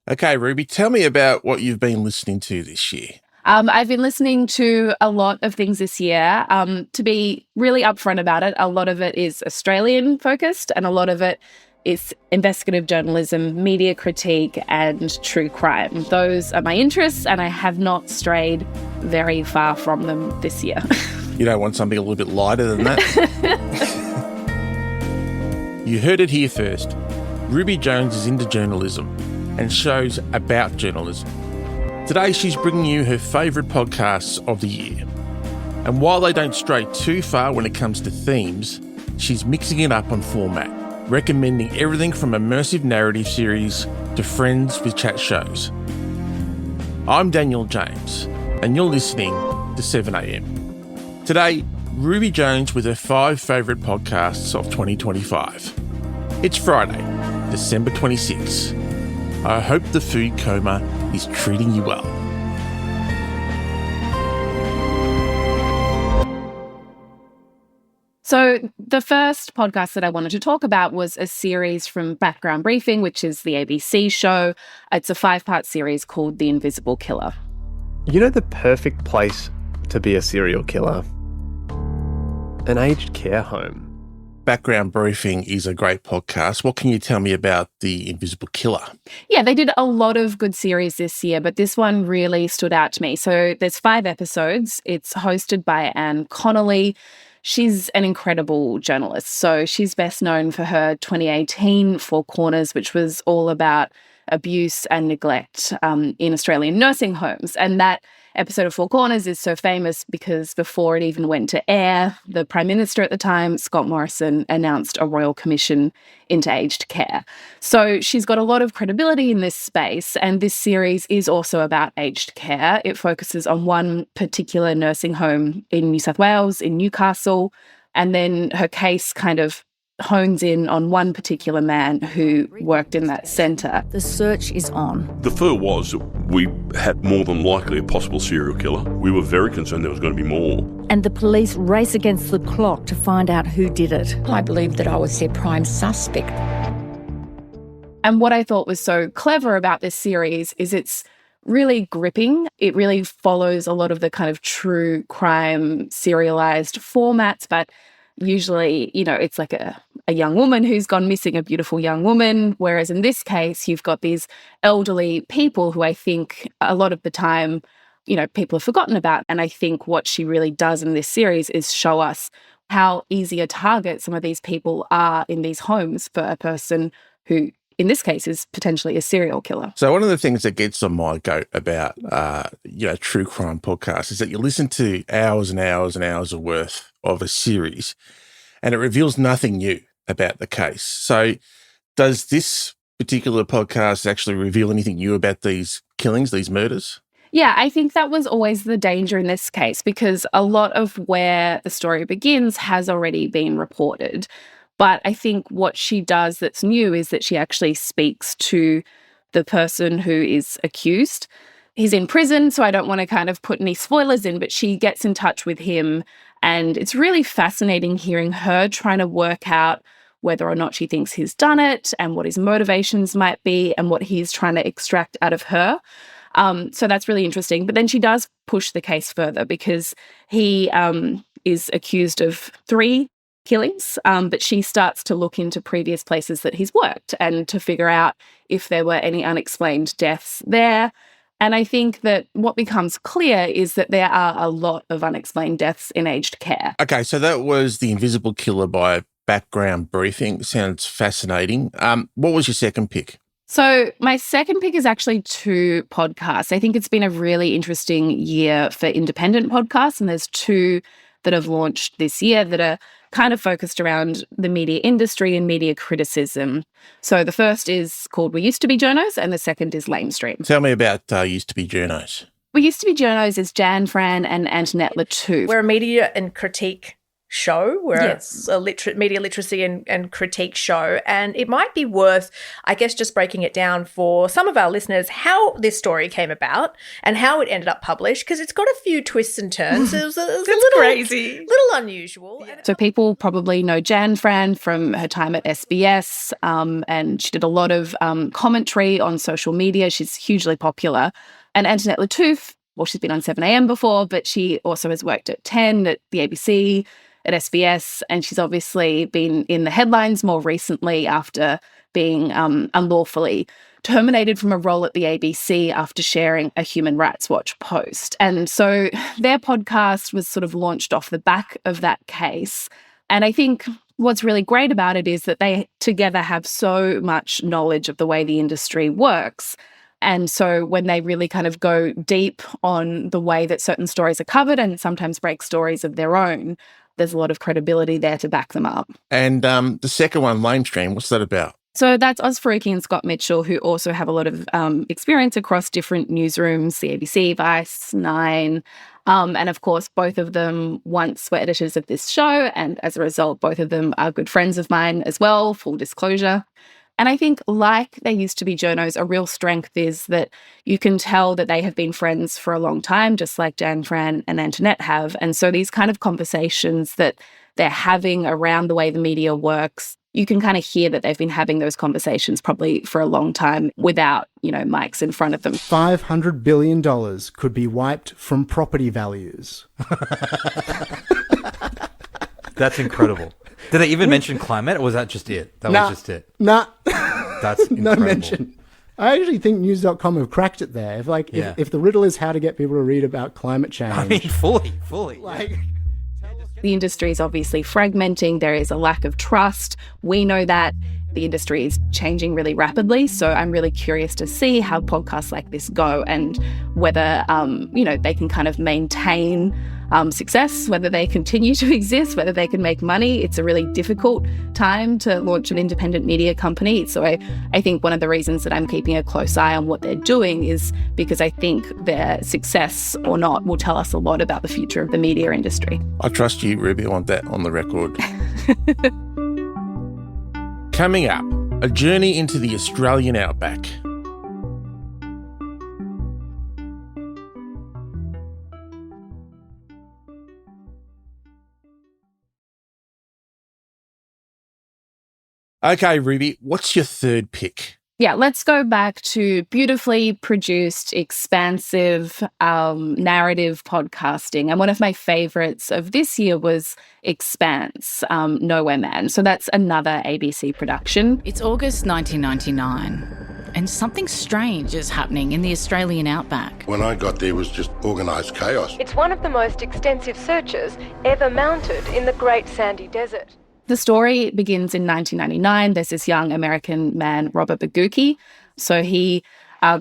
Okay, Ruby, tell me about what you've been listening to this year. I've been listening to a lot of things this year. To be really upfront about it, a lot of it is Australian focused and a lot of it is investigative journalism, media critique and true crime. Those are my interests and I have not strayed very far from them this year. You don't want something a little bit lighter than that? You heard it here first. Ruby Jones is into journalism and shows about journalism. Today she's bringing you her favourite podcasts of the year. And while they don't stray too far when it comes to themes, she's mixing it up on format, recommending everything from immersive narrative series to friends with chat shows. I'm Daniel James, and you're listening to 7am. Today, Ruby Jones with her 5 favourite podcasts of 2025. It's Friday, December 26. I hope the food coma is treating you well. So the first podcast that I wanted to talk about was a series from Background Briefing, which is the ABC show. It's a 5-part series called The Invisible Killer. You know the perfect place to be a serial killer? An aged care home. Background Briefing is a great podcast. What can you tell me about The Invisible Killer? Yeah, they did a lot of good series this year, but this one really stood out to me. So there's 5 episodes. It's hosted by Anne Connolly. She's an incredible journalist. So she's best known for her 2018 Four Corners, which was all about abuse and neglect in Australian nursing homes. And that episode of Four Corners is so famous because before it even went to air, the Prime Minister at the time, Scott Morrison, announced a royal commission into aged care. So she's got a lot of credibility in this space, and this series is also about aged care. It focuses on one particular nursing home in New South Wales, in Newcastle, and then her case kind of hones in on one particular man who worked in that centre. The search is on. The fear was that we had more than likely a possible serial killer. We were very concerned there was going to be more. And the police race against the clock to find out who did it. I believe that I was their prime suspect. And what I thought was so clever about this series is it's really gripping. It really follows a lot of the kind of true crime serialized formats, but usually, you know, it's like a young woman who's gone missing, a beautiful young woman, whereas in this case, you've got these elderly people who I think a lot of the time, you know, people have forgotten about. And I think what she really does in this series is show us how easy a target some of these people are in these homes for a person who, in this case, is potentially a serial killer. So one of the things that gets on my goat about, true crime podcasts is that you listen to hours and hours and hours of worth of a series and it reveals nothing new about the case. So does this particular podcast actually reveal anything new about these killings, these murders? Yeah, I think that was always the danger in this case because a lot of where the story begins has already been reported. But I think what she does that's new is that she actually speaks to the person who is accused. He's in prison, so I don't want to kind of put any spoilers in, but she gets in touch with him. And it's really fascinating hearing her trying to work out whether or not she thinks he's done it and what his motivations might be and what he's trying to extract out of her. So that's really interesting. But then she does push the case further because he is accused of 3 killings, but she starts to look into previous places that he's worked and to figure out if there were any unexplained deaths there. And I think that what becomes clear is that there are a lot of unexplained deaths in aged care. Okay, so that was The Invisible Killer by Background Briefing. Sounds fascinating. What was your second pick? So my second pick is actually 2 podcasts. I think it's been a really interesting year for independent podcasts, and there's 2 that have launched this year that are kind of focused around the media industry and media criticism. So the first is called We Used to Be Journos and the second is Lamestream. Tell me about Used to Be Journos. We Used to Be Journos is Jan Fran and Antoinette Latouche. We're a media and critique show. We're a media literacy and critique show. And it might be worth, I guess, just breaking it down for some of our listeners, how this story came about and how it ended up published, because it's got a few twists and turns. It was a little crazy, little unusual. Yeah. So people probably know Jan Fran from her time at SBS, and she did a lot of commentary on social media. She's hugely popular. And Antoinette Lattouf, well, she's been on 7am before, but she also has worked at 10, at the ABC, at SBS, and she's obviously been in the headlines more recently after being unlawfully terminated from a role at the ABC after sharing a Human Rights Watch post. And so their podcast was sort of launched off the back of that case. And I think what's really great about it is that they together have so much knowledge of the way the industry works. And so when they really kind of go deep on the way that certain stories are covered and sometimes break stories of their own, there's a lot of credibility there to back them up. And the second one, Lamestream, what's that about? So that's Oz Faruqi and Scott Mitchell, who also have a lot of experience across different newsrooms, the ABC, Vice, Nine. And of course, both of them once were editors of this show. And as a result, both of them are good friends of mine as well, full disclosure. And I think, like they used to be journos, a real strength is that you can tell that they have been friends for a long time, just like Jan Fran and Antoinette have. And so these kind of conversations that they're having around the way the media works, you can kind of hear that they've been having those conversations probably for a long time without, mics in front of them. $500 billion could be wiped from property values. That's incredible. Did they even mention climate, or was that just it? That was just it. Nah. That's incredible. No mention. I actually think news.com have cracked it there. If the riddle is how to get people to read about climate change. I mean, fully. The industry is obviously fragmenting. There is a lack of trust. We know that. The industry is changing really rapidly. So I'm really curious to see how podcasts like this go and whether, they can kind of maintain success, whether they continue to exist, whether they can make money. It's a really difficult time to launch an independent media company. So I think one of the reasons that I'm keeping a close eye on what they're doing is because I think their success or not will tell us a lot about the future of the media industry. I trust you, Ruby. I want that on the record. Coming up, a journey into the Australian outback. Okay, Ruby, what's your third pick? Yeah, let's go back to beautifully produced, expansive narrative podcasting. And one of my favourites of this year was Expanse, Nowhere Man. So that's another ABC production. It's August 1999, and something strange is happening in the Australian outback. When I got there, it was just organised chaos. It's one of the most extensive searches ever mounted in the Great Sandy Desert. The story begins in 1999. There's this young American man, Robert Baguki. So he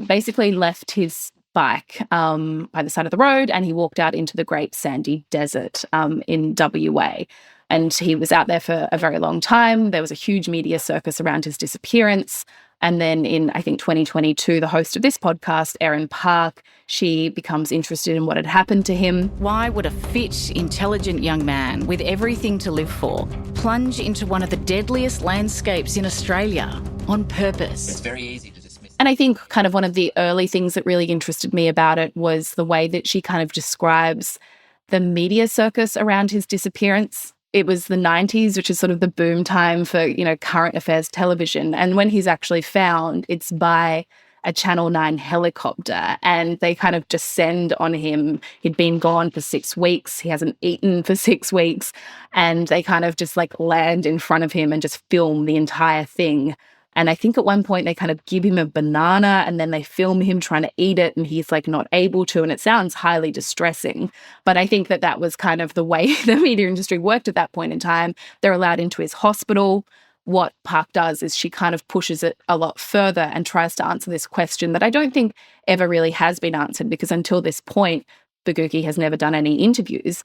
basically left his bike by the side of the road and he walked out into the Great Sandy Desert in WA. And he was out there for a very long time. There was a huge media circus around his disappearance. And then in, I think, 2022, the host of this podcast, Erin Park, she becomes interested in what had happened to him. Why would a fit, intelligent young man with everything to live for plunge into one of the deadliest landscapes in Australia on purpose? It's very easy to dismiss. And I think kind of one of the early things that really interested me about it was the way that she kind of describes the media circus around his disappearance. It was the 90s, which is sort of the boom time for, current affairs television. And when he's actually found, it's by a Channel 9 helicopter and they kind of descend on him. He'd been gone for 6 weeks. He hasn't eaten for 6 weeks. And they kind of just land in front of him and just film the entire thing. And I think at one point they kind of give him a banana and then they film him trying to eat it and he's not able to. And it sounds highly distressing. But I think that was kind of the way the media industry worked at that point in time. They're allowed into his hospital. What Park does is she kind of pushes it a lot further and tries to answer this question that I don't think ever really has been answered, because until this point, Baguki has never done any interviews,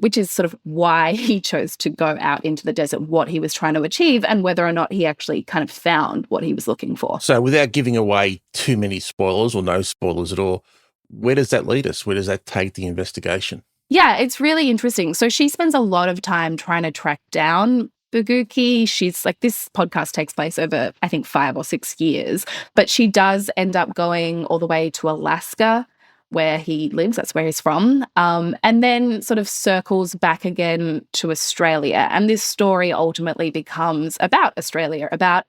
which is sort of why he chose to go out into the desert, what he was trying to achieve and whether or not he actually kind of found what he was looking for. So without giving away too many spoilers or no spoilers at all, where does that lead us? Where does that take the investigation? Yeah, it's really interesting. So she spends a lot of time trying to track down Baguki. She's like, this podcast takes place over, I think, 5 or 6 years, but she does end up going all the way to Alaska, where he lives. That's where he's from. And then sort of circles back again to Australia. And this story ultimately becomes about Australia, about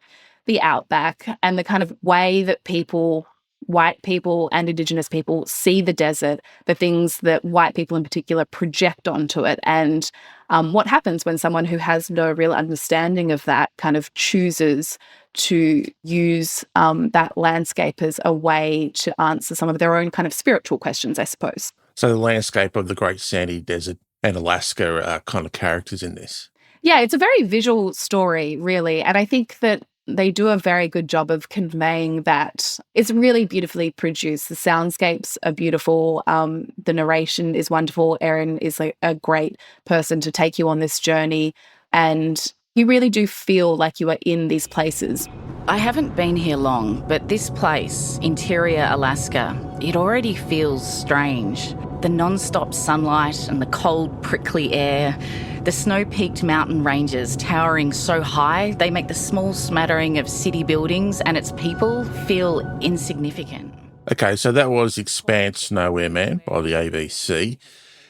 the outback and the kind of way that people, white people and Indigenous people, see the desert, the things that white people in particular project onto it, and what happens when someone who has no real understanding of that kind of chooses to use that landscape as a way to answer some of their own kind of spiritual questions, I suppose. So the landscape of the Great Sandy Desert and Alaska are kind of characters in this. Yeah, it's a very visual story, really. And I think that they do a very good job of conveying that. It's really beautifully produced. The soundscapes are beautiful. The narration is wonderful. Erin is a great person to take you on this journey. And you really do feel like you are in these places. I haven't been here long, but this place, interior Alaska, it already feels strange. The non-stop sunlight and the cold, prickly air, the snow-peaked mountain ranges towering so high, they make the small smattering of city buildings and its people feel insignificant. Okay, so that was Expanse Nowhere Man by the ABC.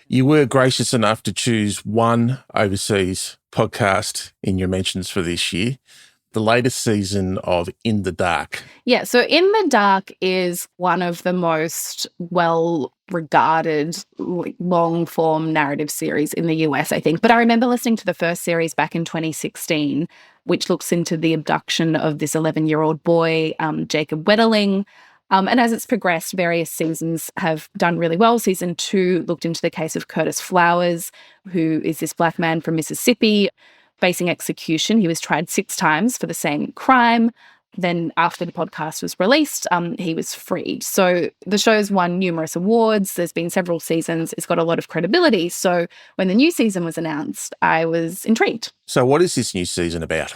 You were gracious enough to choose one overseas podcast in your mentions for this year, the latest season of In the Dark. Yeah, so In the Dark is one of the most well-regarded long-form narrative series in the US, I think. But I remember listening to the first series back in 2016, which looks into the abduction of this 11-year-old boy, Jacob Wetterling. And as it's progressed, various seasons have done really well. Season 2 looked into the case of Curtis Flowers, who is this black man from Mississippi facing execution. He was tried 6 times for the same crime. Then after the podcast was released, he was freed. So the show's won numerous awards. There's been several seasons. It's got a lot of credibility. So when the new season was announced, I was intrigued. So what is this new season about?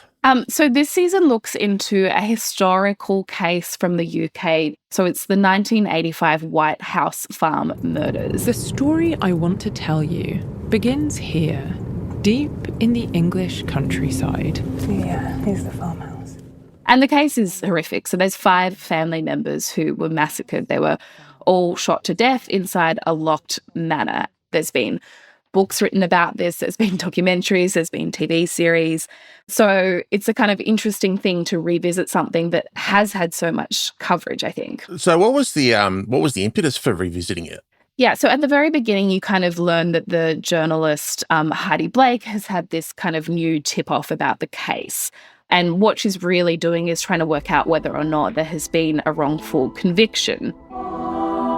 So this season looks into a historical case from the UK. So it's the 1985 White House Farm murders. The story I want to tell you begins here, deep in the English countryside. Yeah, here's the farmhouse. And the case is horrific. So there's 5 family members who were massacred. They were all shot to death inside a locked manor. There's been books written about this. There's been documentaries. There's been TV series. So it's a kind of interesting thing to revisit something that has had so much coverage, I think. So what was the impetus for revisiting it? Yeah, so at the very beginning, you kind of learn that the journalist Heidi Blake has had this kind of new tip-off about the case. And what she's really doing is trying to work out whether or not there has been a wrongful conviction.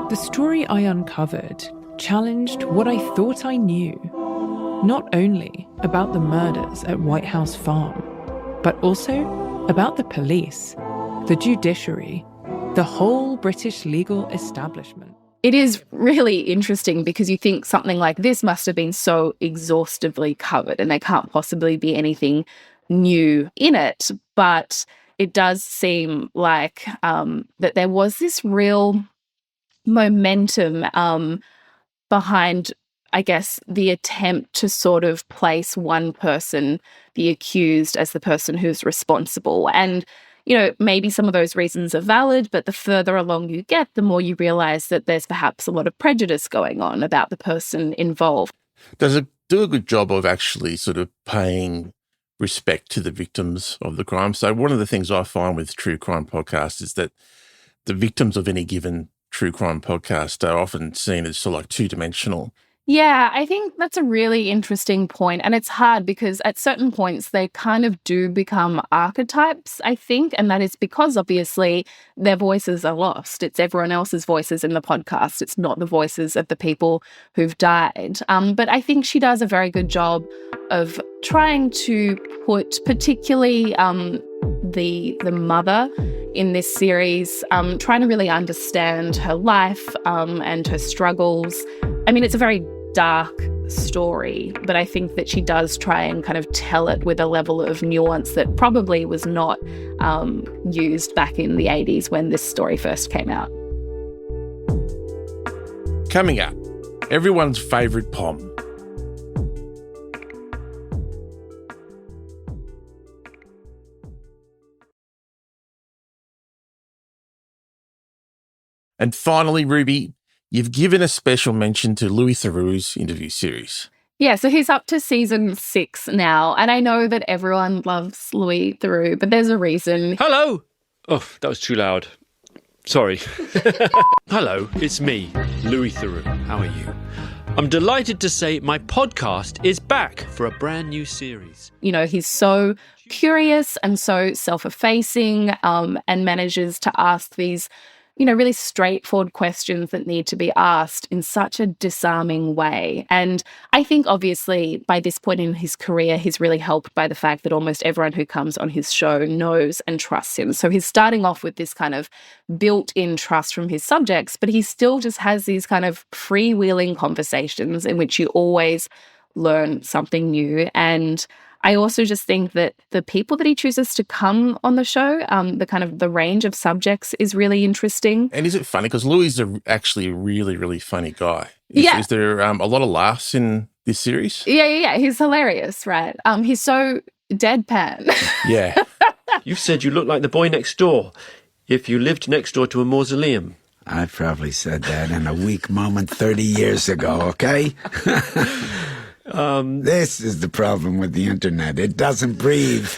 The story I uncovered challenged what I thought I knew, not only about the murders at White House Farm, but also about the police, the judiciary, the whole British legal establishment. It is really interesting because you think something like this must have been so exhaustively covered and there can't possibly be anything new in it. But it does seem like that there was this real momentum behind, I guess, the attempt to sort of place one person, the accused, as the person who's responsible. And you know, maybe some of those reasons are valid, but the further along you get, the more you realise that there's perhaps a lot of prejudice going on about the person involved. Does it do a good job of actually sort of paying respect to the victims of the crime? So one of the things I find with true crime podcasts is that the victims of any given true crime podcast are often seen as sort of like two-dimensional. Yeah, I think that's a really interesting point. And it's hard because at certain points they kind of do become archetypes, I think. And that is because obviously their voices are lost. It's everyone else's voices in the podcast. It's not the voices of the people who've died. But I think she does a very good job of trying to put particularly the mother in this series, trying to really understand her life and her struggles. I mean, it's a very dark story, but I think that she does try and kind of tell it with a level of nuance that probably was not used back in the 80s when this story first came out. Coming up, everyone's favourite pom. And finally, Ruby, you've given a special mention to Louis Theroux's interview series. Yeah, so he's up to season 6 now, and I know that everyone loves Louis Theroux, but there's a reason. Hello! Oh, that was too loud. Sorry. Hello, it's me, Louis Theroux. How are you? I'm delighted to say my podcast is back for a brand new series. You know, he's so curious and so self-effacing, and manages to ask these, you know, really straightforward questions that need to be asked in such a disarming way. And I think obviously by this point in his career, he's really helped by the fact that almost everyone who comes on his show knows and trusts him. So he's starting off with this kind of built-in trust from his subjects, but he still just has these kind of freewheeling conversations in which you always learn something new. And I also just think that the people that he chooses to come on the show, the range of subjects is really interesting. And is it funny? Because Louis is actually a really, really funny guy. Is there a lot of laughs in this series? Yeah. He's hilarious, right? He's so deadpan. Yeah. You've said you look like the boy next door if you lived next door to a mausoleum. I probably said that in a weak moment 30 years ago, okay? This is the problem with the internet. It doesn't breathe.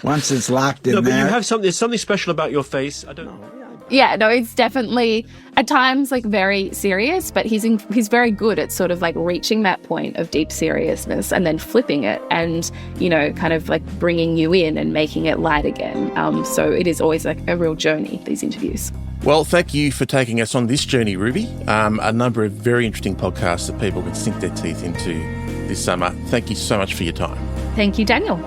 Once it's locked in there. No, but you have something. There's something special about your face. I don't know. Yeah, no, it's definitely at times like very serious, but he's very good at sort of like reaching that point of deep seriousness and then flipping it and, you know, kind of like bringing you in and making it light again. So it is always like a real journey, these interviews. Well, thank you for taking us on this journey, Ruby. A number of very interesting podcasts that people can sink their teeth into this summer. Thank you so much for your time. Thank you, Daniel.